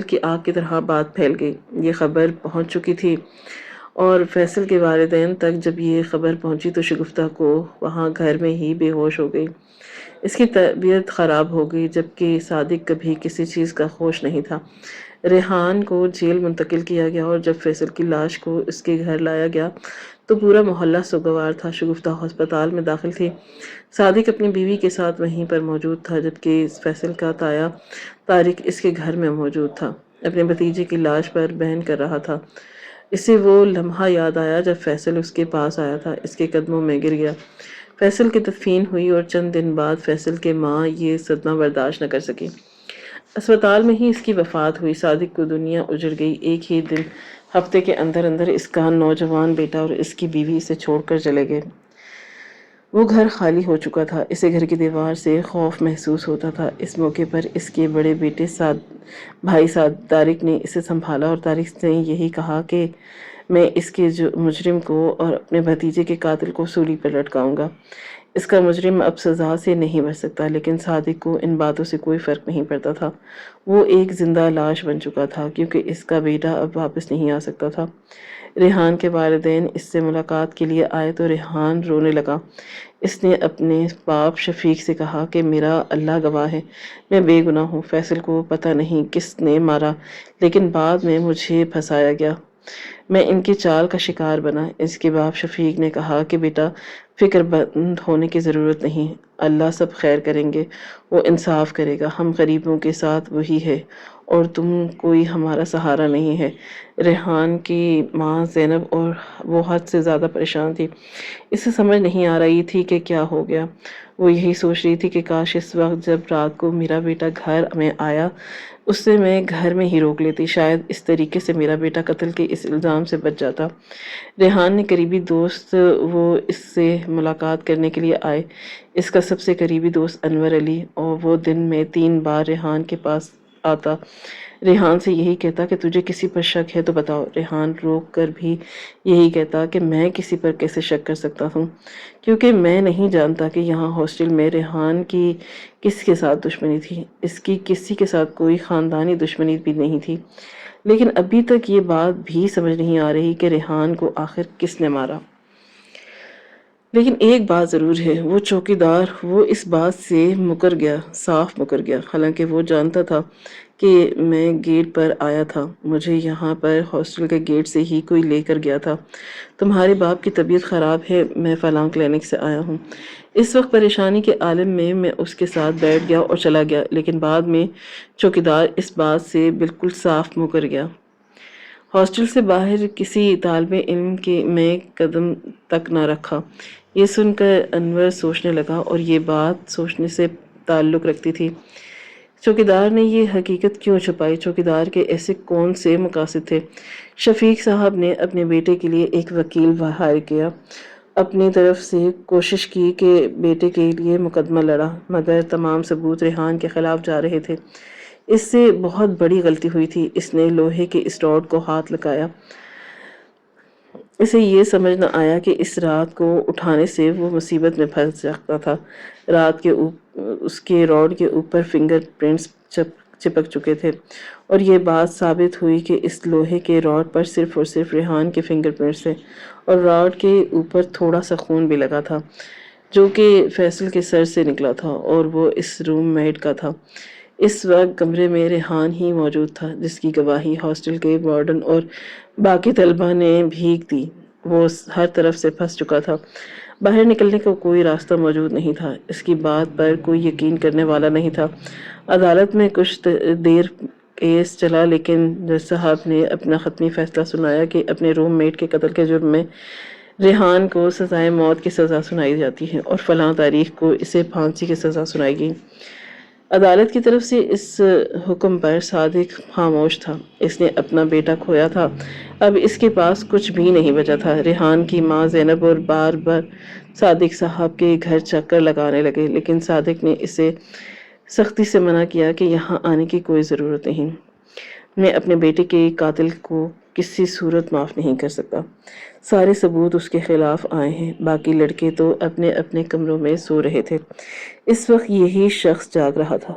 کی آگ کی طرح بات پھیل گئی۔ یہ خبر پہنچ چکی تھی اور فیصل کے والدین تک جب یہ خبر پہنچی تو شگفتہ کو وہاں گھر میں ہی بے ہوش ہو گئی۔ اس کی طبیعت خراب ہو گئی، جبکہ صادق کبھی کسی چیز کا ہوش نہیں تھا۔ ریحان کو جیل منتقل کیا گیا اور جب فیصل کی لاش کو اس کے گھر لایا گیا تو پورا محلہ سوگوار تھا۔ شگفتہ ہسپتال میں داخل تھی، صادق اپنی بیوی کے ساتھ وہیں پر موجود تھا، جبکہ فیصل کا تایا طارق اس کے گھر میں موجود تھا، اپنے بھتیجے کی لاش پر بہن کر رہا تھا۔ اسے وہ لمحہ یاد آیا جب فیصل اس کے پاس آیا تھا، اس کے قدموں میں گر گیا۔ فیصل کی تدفین ہوئی اور چند دن بعد فیصل کے ماں یہ صدمہ برداشت نہ کر سکی۔ اسپتال میں ہی اس کی وفات ہوئی۔ صادق کو دنیا اجڑ گئی۔ ایک ہی دن ہفتے کے اندر اندر اس کا نوجوان بیٹا اور اس کی بیوی اسے چھوڑ کر چلے گئے۔ وہ گھر خالی ہو چکا تھا، اسے گھر کی دیوار سے خوف محسوس ہوتا تھا۔ اس موقع پر اس کے بڑے بیٹے بھائی طارق نے اسے سنبھالا اور طارق نے یہی کہا کہ میں اس کے مجرم کو اور اپنے بھتیجے کے قاتل کو سولی پر لٹکاؤں گا۔ اس کا مجرم اب سزا سے نہیں بچ سکتا، لیکن صادق کو ان باتوں سے کوئی فرق نہیں پڑتا تھا۔ وہ ایک زندہ لاش بن چکا تھا کیونکہ اس کا بیٹا اب واپس نہیں آ سکتا تھا۔ ریحان کے والدین اس سے ملاقات کے لیے آئے تو ریحان رونے لگا۔ اس نے اپنے باپ شفیق سے کہا کہ میرا اللہ گواہ ہے، میں بے گناہ ہوں۔ فیصل کو پتہ نہیں کس نے مارا، لیکن بعد میں مجھے پھنسایا گیا۔ میں ان کی چال کا شکار بنا۔ اس کے باپ شفیق نے کہا کہ بیٹا فکر مند ہونے کی ضرورت نہیں، اللہ سب خیر کریں گے، وہ انصاف کرے گا، ہم غریبوں کے ساتھ وہی ہے اور تم کوئی ہمارا سہارا نہیں ہے۔ ریحان کی ماں زینب اور وہ حد سے زیادہ پریشان تھی۔ اسے سمجھ نہیں آ رہی تھی کہ کیا ہو گیا۔ وہ یہی سوچ رہی تھی کہ کاش اس وقت جب رات کو میرا بیٹا گھر میں آیا اس سے میں گھر میں ہی روک لیتی، شاید اس طریقے سے میرا بیٹا قتل کے اس الزام سے بچ جاتا۔ ریحان نے قریبی دوست وہ اس سے ملاقات کرنے کے لیے آئے۔ اس کا سب سے قریبی دوست انور علی، اور وہ دن میں 3 بار ریحان کے پاس آتا، ریحان سے یہی کہتا کہ تجھے کسی پر شک ہے تو بتاؤ۔ ریحان روک کر بھی یہی کہتا کہ میں کسی پر کیسے شک کر سکتا ہوں، کیونکہ میں نہیں جانتا کہ یہاں ہاسٹل میں ریحان کی کس کے ساتھ دشمنی تھی۔ اس کی کسی کے ساتھ کوئی خاندانی دشمنی بھی نہیں تھی، لیکن ابھی تک یہ بات بھی سمجھ نہیں آ رہی کہ ریحان کو آخر کس نے مارا۔ لیکن ایک بات ضرور ہے، وہ چوکیدار وہ اس بات سے مکر گیا، صاف مکر گیا، حالانکہ وہ جانتا تھا کہ میں گیٹ پر آیا تھا، مجھے یہاں پر ہاسٹل کے گیٹ سے ہی کوئی لے کر گیا تھا۔ تمہارے باپ کی طبیعت خراب ہے، میں فلاں کلینک سے آیا ہوں۔ اس وقت پریشانی کے عالم میں اس کے ساتھ بیٹھ گیا اور چلا گیا، لیکن بعد میں چوکیدار اس بات سے بالکل صاف مکر گیا۔ ہاسٹل سے باہر کسی طالب علم کے میں قدم تک نہ رکھا۔ یہ سن کر انور سوچنے لگا، اور یہ بات سوچنے سے تعلق رکھتی تھی، چوکیدار نے یہ حقیقت کیوں چھپائی؟ چوکیدار کے ایسے کون سے مقاصد تھے؟ شفیق صاحب نے اپنے بیٹے کے لیے ایک وکیل ہائر کیا، اپنی طرف سے کوشش کی کہ بیٹے کے لیے مقدمہ لڑا، مگر تمام ثبوت ریحان کے خلاف جا رہے تھے۔ اس سے بہت بڑی غلطی ہوئی تھی، اس نے لوہے کے اس راڈ کو ہاتھ لگایا۔ اسے یہ سمجھ نہ آیا کہ اس رات کو اٹھانے سے وہ مصیبت میں پھنس سکتا تھا۔ رات کے اس کے راڈ کے اوپر فنگر پرنٹس چپک چکے تھے، اور یہ بات ثابت ہوئی کہ اس لوہے کے راڈ پر صرف اور صرف ریحان کے فنگر پرنٹس تھے، اور راڈ کے اوپر تھوڑا سا خون بھی لگا تھا جو کہ فیصل کے سر سے نکلا تھا، اور وہ اس روم میٹ کا تھا۔ اس وقت کمرے میں ریحان ہی موجود تھا، جس کی گواہی ہاسٹل کے وارڈن اور باقی طلبہ نے بھی دی۔ وہ ہر طرف سے پھنس چکا تھا، باہر نکلنے کا کوئی راستہ موجود نہیں تھا، اس کی بات پر کوئی یقین کرنے والا نہیں تھا۔ عدالت میں کچھ دیر کیس چلا، لیکن جج صاحب نے اپنا حتمی فیصلہ سنایا کہ اپنے روم میٹ کے قتل کے جرم میں ریحان کو سزائے موت کی سزا سنائی جاتی ہے، اور فلاں تاریخ کو اسے پھانسی کی سزا سنائی گئی۔ عدالت کی طرف سے اس حکم پر صادق خاموش تھا۔ اس نے اپنا بیٹا کھویا تھا، اب اس کے پاس کچھ بھی نہیں بچا تھا۔ ریحان کی ماں زینب اور بار بار صادق صاحب کے گھر چکر لگانے لگے، لیکن صادق نے اسے سختی سے منع کیا کہ یہاں آنے کی کوئی ضرورت نہیں، میں اپنے بیٹے کے قاتل کو کسی صورت معاف نہیں کر سکتا۔ سارے ثبوت اس کے خلاف آئے ہیں، باقی لڑکے تو اپنے اپنے کمروں میں سو رہے تھے، اس وقت یہی شخص جاگ رہا تھا۔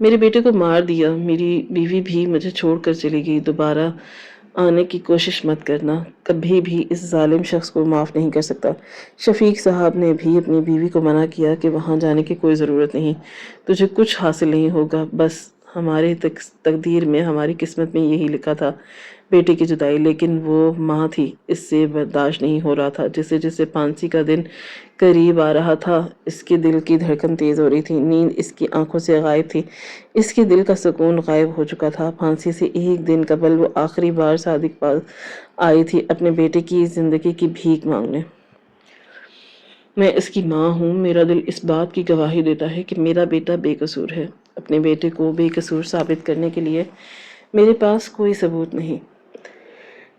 میرے بیٹے کو مار دیا، میری بیوی بھی مجھے چھوڑ کر چلی گئی، دوبارہ آنے کی کوشش مت کرنا، کبھی بھی اس ظالم شخص کو معاف نہیں کر سکتا۔ شفیق صاحب نے بھی اپنی بیوی کو منع کیا کہ وہاں جانے کی کوئی ضرورت نہیں، تجھے کچھ حاصل نہیں ہوگا، بس ہمارے تقدیر میں، ہماری قسمت میں یہی لکھا تھا، بیٹے کی جدائی، لیکن وہ ماں تھی، اس سے برداشت نہیں ہو رہا تھا۔ جیسے جیسے پھانسی کا دن قریب آ رہا تھا، اس کے دل کی دھڑکن تیز ہو رہی تھی، نیند اس کی آنکھوں سے غائب تھی، اس کے دل کا سکون غائب ہو چکا تھا۔ پھانسی سے ایک دن قبل وہ آخری بار صادق پاس آئی تھی اپنے بیٹے کی زندگی کی بھیک مانگنے۔ میں اس کی ماں ہوں، میرا دل اس بات کی گواہی دیتا ہے کہ میرا بیٹا بے قصور ہے۔ اپنے بیٹے کو بے قصور ثابت کرنے کے لیے میرے پاس کوئی ثبوت نہیں،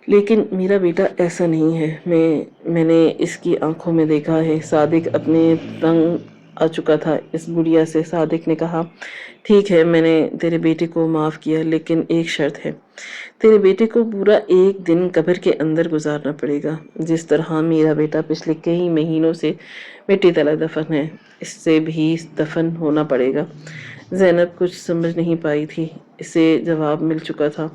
لیکن میرا بیٹا ایسا نہیں ہے۔ میں نے اس کی آنکھوں میں دیکھا ہے۔ صادق اپنے تنگ آ چکا تھا اس گڑیا سے۔ صادق نے کہا، ٹھیک ہے، میں نے تیرے بیٹے کو معاف کیا، لیکن ایک شرط ہے، تیرے بیٹے کو پورا ایک دن قبر کے اندر گزارنا پڑے گا، جس طرح میرا بیٹا پچھلے کئی مہینوں سے مٹی تلے دفن ہے، اس سے بھی دفن ہونا پڑے گا۔ زینب کچھ سمجھ نہیں پائی تھی، اسے جواب مل چکا تھا۔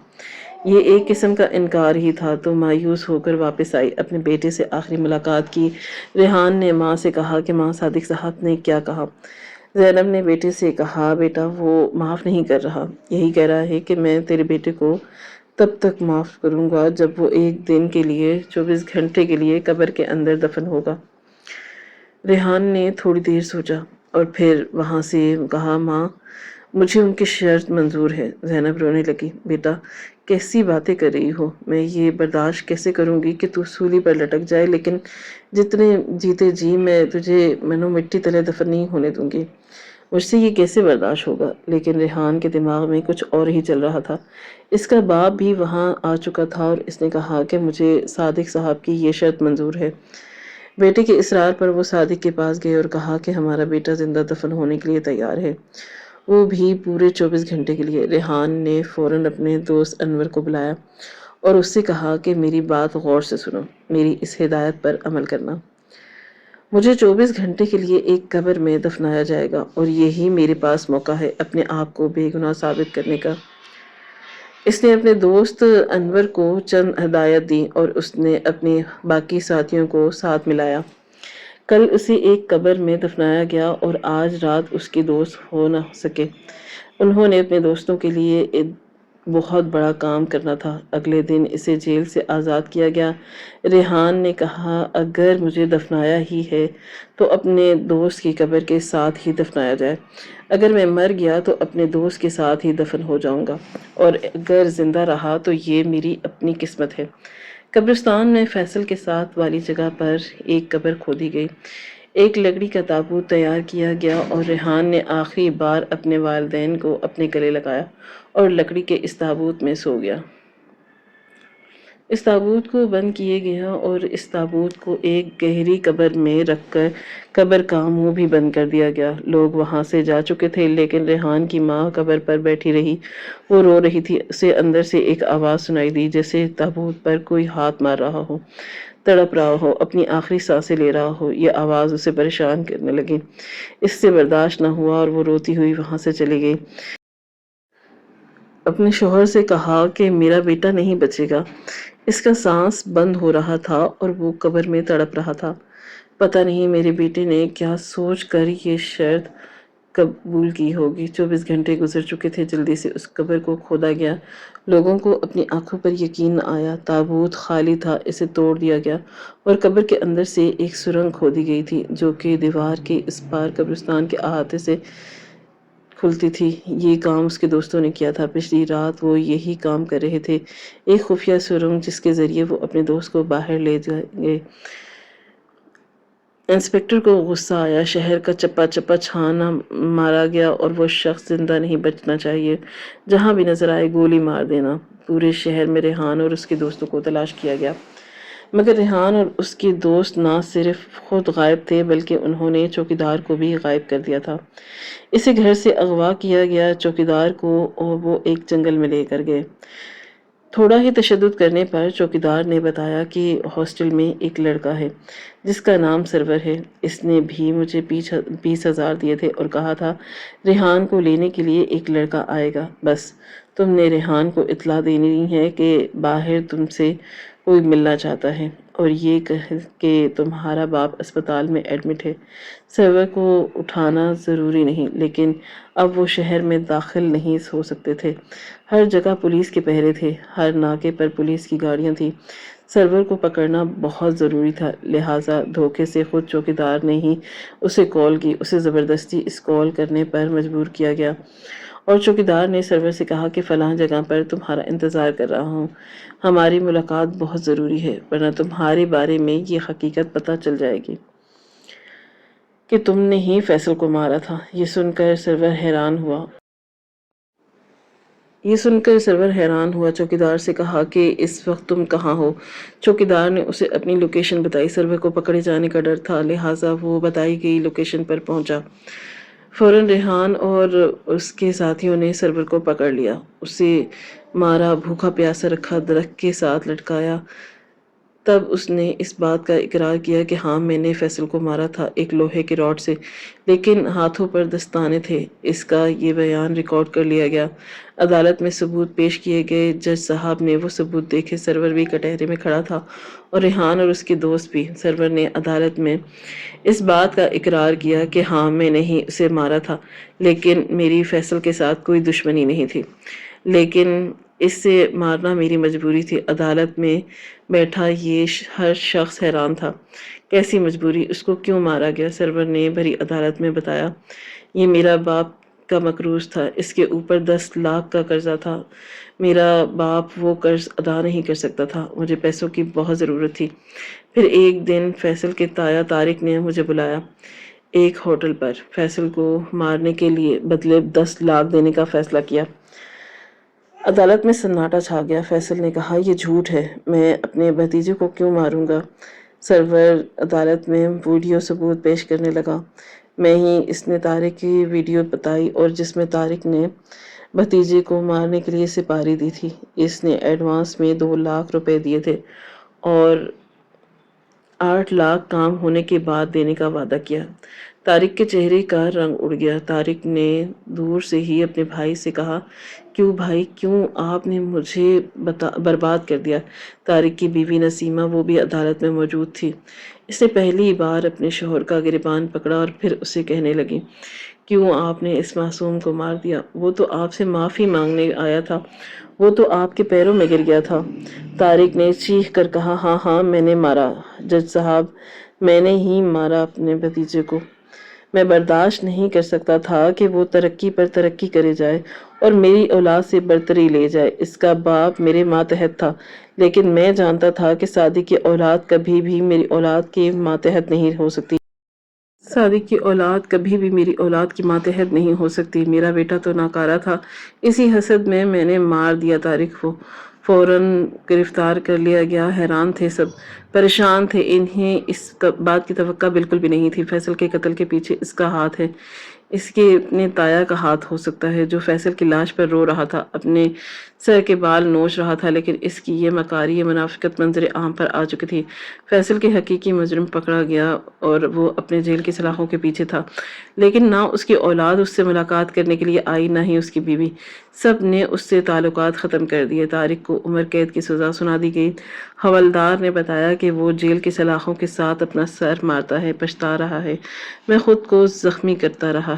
یہ ایک قسم کا انکار ہی تھا، تو مایوس ہو کر واپس آئی، اپنے بیٹے سے آخری ملاقات کی۔ ریحان نے ماں سے کہا کہ ماں، صادق صاحب نے کیا کہا؟ زینب نے بیٹے سے کہا، بیٹا وہ معاف نہیں کر رہا، یہی کہہ رہا ہے کہ میں تیرے بیٹے کو تب تک معاف کروں گا جب وہ ایک دن کے لیے 24 گھنٹے کے لیے قبر کے اندر دفن ہوگا۔ ریحان نے تھوڑی دیر سوچا اور پھر وہاں سے کہا، ماں مجھے ان کی شرط منظور ہے۔ زینب رونے لگی، بیٹا کیسی باتیں کر رہی ہو، میں یہ برداشت کیسے کروں گی کہ تو سولی پر لٹک جائے، لیکن جتنے جیتے جی میں تجھے منو مٹی تلے دفن نہیں ہونے دوں گی، مجھ سے یہ کیسے برداشت ہوگا؟ لیکن ریحان کے دماغ میں کچھ اور ہی چل رہا تھا۔ اس کا باپ بھی وہاں آ چکا تھا اور اس نے کہا کہ مجھے صادق صاحب کی یہ شرط منظور ہے۔ بیٹے کے اصرار پر وہ صادق کے پاس گئے اور کہا کہ ہمارا بیٹا زندہ دفن ہونے کے لیے تیار ہے، وہ بھی پورے 24 گھنٹے کے لیے۔ ریحان نے فوراً اپنے دوست انور کو بلایا اور اس سے کہا کہ میری بات غور سے سنو، میری اس ہدایت پر عمل کرنا۔ مجھے 24 گھنٹے کے لیے ایک قبر میں دفنایا جائے گا اور یہی میرے پاس موقع ہے اپنے آپ کو بے گناہ ثابت کرنے کا۔ اس نے اپنے دوست انور کو چند ہدایت دی اور اس نے اپنے باقی ساتھیوں کو ساتھ ملایا۔ کل اسے ایک قبر میں دفنایا گیا اور آج رات اس کے دوست ہو نہ سکے۔ انہوں نے اپنے دوستوں کے لیے ایک بہت بڑا کام کرنا تھا۔ اگلے دن اسے جیل سے آزاد کیا گیا۔ ریحان نے کہا، اگر مجھے دفنایا ہی ہے تو اپنے دوست کی قبر کے ساتھ ہی دفنایا جائے۔ اگر میں مر گیا تو اپنے دوست کے ساتھ ہی دفن ہو جاؤں گا، اور اگر زندہ رہا تو یہ میری اپنی قسمت ہے۔ قبرستان میں فیصل کے ساتھ والی جگہ پر ایک قبر کھودی گئی، ایک لکڑی کا تابوت تیار کیا گیا اور ریحان نے آخری بار اپنے والدین کو اپنے گلے لگایا اور لکڑی کے اس تابوت میں سو گیا۔ اس تابوت کو بند کیے گیا اور اس تابوت کو ایک گہری قبر میں رکھ کر قبر کا منہ بھی بند کر دیا گیا۔ لوگ وہاں سے جا چکے تھے، لیکن ریحان کی ماں قبر پر بیٹھی رہی، وہ رو رہی تھی۔ اسے اندر سے ایک آواز سنائی دی، جیسے تابوت پر کوئی ہاتھ مار رہا ہو، تڑپ رہا ہو، اپنی آخری سانسیں لے رہا ہو۔ یہ آواز اسے پریشان کرنے لگی، اس سے برداشت نہ ہوا اور وہ روتی ہوئی وہاں سے چلی گئی۔ اپنے شوہر سے کہا کہ میرا بیٹا نہیں بچے گا، اس کا سانس بند ہو رہا تھا اور وہ قبر میں تڑپ رہا تھا۔ پتہ نہیں میرے بیٹے نے کیا سوچ کر یہ شرط قبول کی ہوگی۔ 24 گھنٹے گزر چکے تھے، جلدی سے اس قبر کو کھودا گیا۔ لوگوں کو اپنی آنکھوں پر یقین نہ آیا، تابوت خالی تھا، اسے توڑ دیا گیا اور قبر کے اندر سے ایک سرنگ کھودی گئی تھی، جو کہ دیوار کے اس پار قبرستان کے احاطے سے کھلتی تھی۔ یہ کام اس کے دوستوں نے کیا تھا، پچھلی رات وہ یہی کام کر رہے تھے، ایک خفیہ سرنگ جس کے ذریعے وہ اپنے دوست کو باہر لے گئے۔ انسپکٹر کو غصہ آیا، شہر کا چپا چپا چھانا مارا گیا اور وہ شخص زندہ نہیں بچنا چاہیے، جہاں بھی نظر آئے گولی مار دینا۔ پورے شہر میں ریحان اور اس کے دوستوں کو تلاش کیا گیا، مگر ریحان اور اس کے دوست نہ صرف خود غائب تھے بلکہ انہوں نے چوکیدار کو بھی غائب کر دیا تھا۔ اسے گھر سے اغوا کیا گیا، چوکیدار کو اور وہ ایک جنگل میں لے کر گئے۔ تھوڑا ہی تشدد کرنے پر چوکیدار نے بتایا کہ ہاسٹل میں ایک لڑکا ہے جس کا نام سرور ہے۔ اس نے بھی مجھے 20,000 دیے تھے اور کہا تھا ریحان کو لینے کے لیے ایک لڑکا آئے گا، بس تم نے ریحان کو اطلاع دینی ہے کہ باہر تم سے کوئی ملنا چاہتا ہے، اور یہ کہ تمہارا باپ اسپتال میں ایڈمٹ ہے۔ سرور کو اٹھانا ضروری نہیں، لیکن اب وہ شہر میں داخل نہیں ہو سکتے تھے۔ ہر جگہ پولیس کے پہرے تھے، ہر ناکے پر پولیس کی گاڑیاں تھیں۔ سرور کو پکڑنا بہت ضروری تھا، لہٰذا دھوکے سے خود چوکیدار نے ہی اسے کال کی۔ اسے زبردستی اس کال کرنے پر مجبور کیا گیا، اور چوکیدار نے سرور سے کہا کہ فلاں جگہ پر تمہارا انتظار کر رہا ہوں، ہماری ملاقات بہت ضروری ہے، ورنہ تمہارے بارے میں یہ حقیقت پتہ چل جائے گی کہ تم نے ہی فیصل کو مارا تھا۔ یہ سن کر سرور حیران ہوا، چوکیدار سے کہا کہ اس وقت تم کہاں ہو؟ چوکیدار نے اسے اپنی لوکیشن بتائی۔ سرور کو پکڑے جانے کا ڈر تھا، لہٰذا وہ بتائی گئی لوکیشن پر پہنچا۔ فوراً ریحان اور اس کے ساتھیوں نے سرور کو پکڑ لیا، اسے مارا، بھوکا پیاسا رکھا، درخت کے ساتھ لٹکایا۔ تب اس نے اس بات کا اقرار کیا کہ ہاں میں نے فیصل کو مارا تھا ایک لوہے کے راڈ سے، لیکن ہاتھوں پر دستانے تھے۔ اس کا یہ بیان ریکارڈ کر لیا گیا، عدالت میں ثبوت پیش کیے گئے۔ جج صاحب نے وہ ثبوت دیکھے، سرور بھی کٹہرے میں کھڑا تھا اور ریحان اور اس کے دوست بھی۔ سرور نے عدالت میں اس بات کا اقرار کیا کہ ہاں میں نے ہی اسے مارا تھا، لیکن میری فیصل کے ساتھ کوئی دشمنی نہیں تھی، لیکن اس سے مارنا میری مجبوری تھی۔ عدالت میں بیٹھا یہ ہر شخص حیران تھا، کیسی مجبوری؟ اس کو کیوں مارا گیا؟ سرور نے بھری عدالت میں بتایا، یہ میرا باپ کا مقروض تھا، اس کے اوپر 10 لاکھ کا قرضہ تھا، میرا باپ وہ قرض ادا نہیں کر سکتا تھا، مجھے پیسوں کی بہت ضرورت تھی۔ پھر ایک دن فیصل کے تایا طارق نے مجھے بلایا ایک ہوٹل پر، فیصل کو مارنے کے لیے بدلے 10 لاکھ دینے کا فیصلہ کیا۔ عدالت میں سناٹا چھا گیا۔ فیصل نے کہا یہ جھوٹ ہے، میں اپنے بھتیجے کو کیوں ماروں گا؟ سرور عدالت میں ویڈیو ثبوت پیش کرنے لگا، میں ہی اس نے طارق کی ویڈیو بتائی اور جس میں طارق نے بھتیجے کو مارنے کے لیے سپاری دی تھی۔ اس نے ایڈوانس میں 2 لاکھ روپے دیے تھے اور 8 لاکھ کام ہونے کے بعد دینے کا وعدہ کیا۔ طارق کے چہرے کا رنگ اڑ گیا۔ طارق نے دور سے ہی اپنے بھائی سے کہا، کیوں بھائی، کیوں آپ نے مجھے برباد کر دیا؟ طارق کی بیوی نسیمہ، وہ بھی عدالت میں موجود تھی۔ اس نے پہلی بار اپنے شوہر کا گریبان پکڑا اور پھر اسے کہنے لگی، کیوں آپ نے اس معصوم کو مار دیا؟ وہ تو آپ سے معافی مانگنے آیا تھا، وہ تو آپ کے پیروں میں گر گیا تھا۔ طارق نے چیخ کر کہا، ہاں ہاں میں نے مارا، جج صاحب، میں نے ہی مارا اپنے بھتیجے کو۔ میں برداشت نہیں کر سکتا تھا کہ وہ ترقی پر ترقی کرے جائے اور میری اولاد سے برتری لے جائے۔ اس کا باپ میرے ماتحت تھا، لیکن میں جانتا تھا کہ صادق کی اولاد کبھی بھی میری اولاد کے ماتحت نہیں ہو سکتی۔ صادق کی اولاد کبھی بھی میری اولاد کی ماتحت نہیں ہو سکتی۔ میرا بیٹا تو ناکارہ تھا، اسی حسد میں نے مار دیا طارق کو۔ فوراً گرفتار کر لیا گیا۔ حیران تھے سب، پریشان تھے، انہیں اس بات کی توقع بالکل بھی نہیں تھی۔ فیصل کے قتل کے پیچھے اس کا ہاتھ ہے، اس کے اپنے تایا کا ہاتھ ہو سکتا ہے، جو فیصل کی لاش پر رو رہا تھا، اپنے سر کے بال نوچ رہا تھا، لیکن اس کی یہ مکاری، یہ منافقت منظر عام پر آ چکی تھی۔ فیصل کے حقیقی مجرم پکڑا گیا اور وہ اپنے جیل کی سلاخوں کے پیچھے تھا، لیکن نہ اس کی اولاد اس سے ملاقات کرنے کے لیے آئی، نہ ہی اس کی بیوی۔ سب نے اس سے تعلقات ختم کر دیے۔ طارق کو عمر قید کی سزا سنا دی گئی۔ حوالدار نے بتایا کہ وہ جیل کی سلاخوں کے ساتھ اپنا سر مارتا ہے، پچھتا رہا ہے، میں خود کو زخمی کرتا رہا